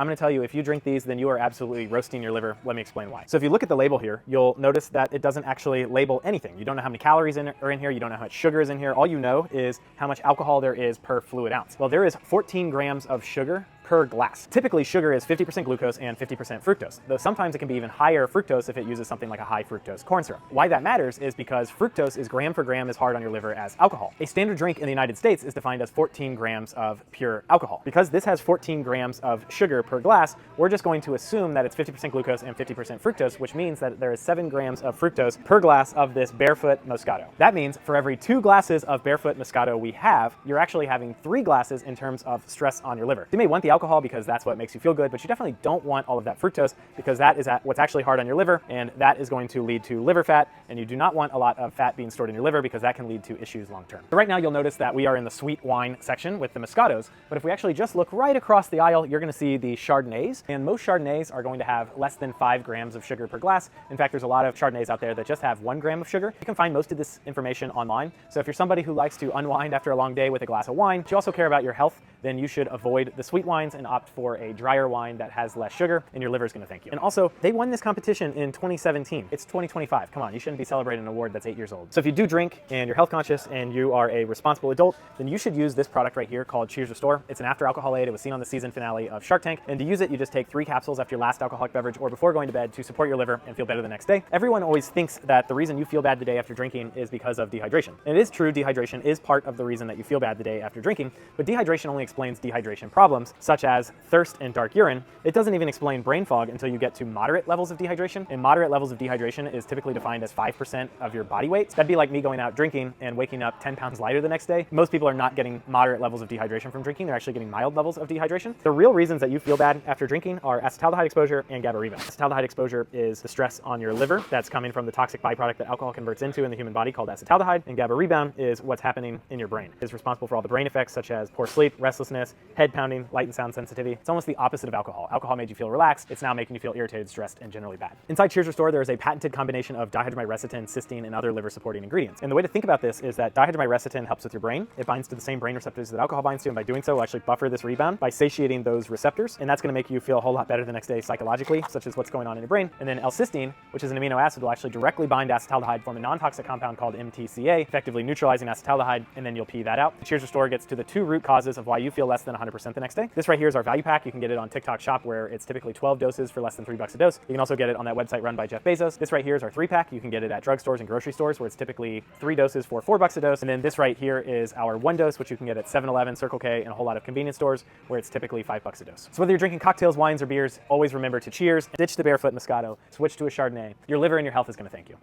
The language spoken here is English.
I'm going to tell you, if you drink these, then you are absolutely roasting your liver. Let me explain why. So if you look at the label here, you'll notice that it doesn't actually label anything. You don't know how many calories are in here. You don't know how much sugar is in here. All you know is how much alcohol there is per fluid ounce. Well, there is 14 grams of sugar per glass. Typically, sugar is 50% glucose and 50% fructose, though sometimes it can be even higher fructose if it uses something like a high fructose corn syrup. Why that matters is because fructose is gram for gram as hard on your liver as alcohol. A standard drink in the United States is defined as 14 grams of pure alcohol. Because this has 14 grams of sugar per glass, we're just going to assume that it's 50% glucose and 50% fructose, which means that there is 7 grams of fructose per glass of this Barefoot Moscato. That means for every 2 glasses of Barefoot Moscato we have, you're actually having 3 glasses in terms of stress on your liver. You may want the alcohol because that's what makes you feel good, but you definitely don't want all of that fructose because that is what's actually hard on your liver, and that is going to lead to liver fat, and you do not want a lot of fat being stored in your liver because that can lead to issues long term. So right now you'll notice that we are in the sweet wine section with the Moscatos, but if we actually just look right across the aisle, you're going to see the Chardonnays, and most Chardonnays are going to have less than 5 grams of sugar per glass. In fact, there's a lot of Chardonnays out there that just have 1 gram of sugar. You can find most of this information online. So if you're somebody who likes to unwind after a long day with a glass of wine, but you also care about your health, then you should avoid the sweet wines and opt for a drier wine that has less sugar, and your liver is going to thank you. And also, they won this competition in 2017. It's 2025. Come on, you shouldn't be celebrating an award that's 8 years old. So if you do drink and you're health conscious and you are a responsible adult, then you should use this product right here called Cheers Restore. It's an after alcohol aid. It was seen on the season finale of Shark Tank. And to use it, you just take 3 capsules after your last alcoholic beverage or before going to bed to support your liver and feel better the next day. Everyone always thinks that the reason you feel bad the day after drinking is because of dehydration. And it is true, dehydration is part of the reason that you feel bad the day after drinking, but dehydration only explains dehydration problems such as thirst and dark urine. It doesn't even explain brain fog until you get to moderate levels of dehydration. And moderate levels of dehydration is typically defined as 5% of your body weight. That'd be like me going out drinking and waking up 10 pounds lighter the next day. Most people are not getting moderate levels of dehydration from drinking. They're actually getting mild levels of dehydration. The real reasons that you feel bad after drinking are acetaldehyde exposure and GABA rebound. Acetaldehyde exposure is the stress on your liver that's coming from the toxic byproduct that alcohol converts into in the human body called acetaldehyde. And GABA rebound is what's happening in your brain. It's responsible for all the brain effects such as poor sleep, restlessness, head pounding, light and sound sensitivity. It's almost the opposite of alcohol. Alcohol made you feel relaxed. It's now making you feel irritated, stressed, and generally bad. Inside Cheers Restore, there is a patented combination of dihydromycetitin, cysteine, and other liver supporting ingredients. And the way to think about this is that dihydromycetitin helps with your brain. It binds to the same brain receptors that alcohol binds to, and by doing so, will actually buffer this rebound by satiating those receptors. And that's going to make you feel a whole lot better the next day psychologically, such as what's going on in your brain. And then L-cysteine, which is an amino acid, will actually directly bind to acetaldehyde, form a non-toxic compound called MTCA, effectively neutralizing acetaldehyde, and then you'll pee that out. Cheers Restore gets to the 2 root causes of why you feel less than 100% the next day. This right here is our value pack. You can get it on TikTok Shop, where it's typically 12 doses for less than $3 a dose. You can also get it on that website run by Jeff Bezos. This right here is our 3-pack. You can get it at drugstores and grocery stores, where it's typically 3 doses for $4 a dose. And then this right here is our 1 dose, which you can get at 7-Eleven, Circle K, and a whole lot of convenience stores, where it's typically $5 a dose. So whether you're drinking cocktails, wines, or beers, always remember to cheers, ditch the Barefoot Moscato, switch to a Chardonnay. Your liver and your health is going to thank you.